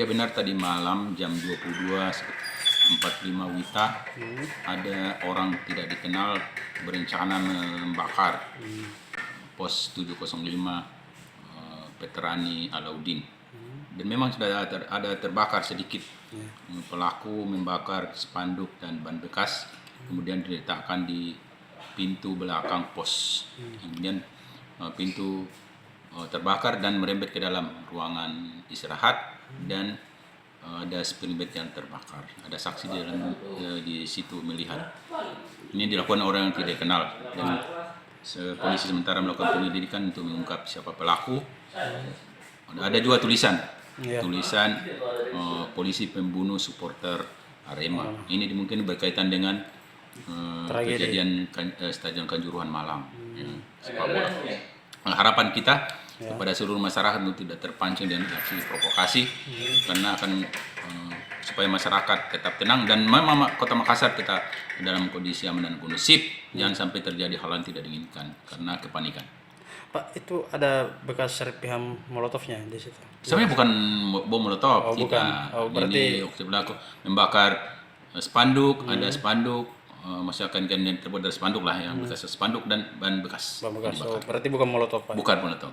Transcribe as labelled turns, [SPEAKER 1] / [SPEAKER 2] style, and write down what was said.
[SPEAKER 1] benar tadi malam jam 22.45 WITA ada orang tidak dikenal berencana membakar pos 705 Veterani Alauddin. Dan memang sudah ada terbakar sedikit. Pelaku membakar spanduk dan ban bekas, kemudian diletakkan di pintu belakang pos. Kemudian pintu terbakar dan merembet ke dalam ruangan istirahat, dan ada springbed yang terbakar. Ada saksi di situ melihat. Ini dilakukan orang yang tidak dikenal, dan polisi sementara melakukan penyelidikan untuk mengungkap siapa pelaku. Ada juga tulisan polisi pembunuh supporter Arema. Ini mungkin berkaitan dengan kejadian Stadion Kanjuruhan Malang, sepak bola. Harapan kita kepada seluruh masyarakat untuk tidak terpancing dengan aksi provokasi, karena akan supaya masyarakat tetap tenang, dan memang Kota Makassar kita dalam kondisi aman dan kondusif. Jangan sampai terjadi hal yang tidak diinginkan karena kepanikan.
[SPEAKER 2] Pak, itu ada bekas serpihan molotovnya di situ?
[SPEAKER 1] Sebenarnya bukan bom molotov,
[SPEAKER 2] bukan. Berarti
[SPEAKER 1] ini waktu pelaku membakar spanduk, ada spanduk, masyarakat yang terbuat dari spanduk lah, yang bekas spanduk dan ban bekas.
[SPEAKER 2] berarti bukan molotov, Pak?
[SPEAKER 1] Bukan molotov.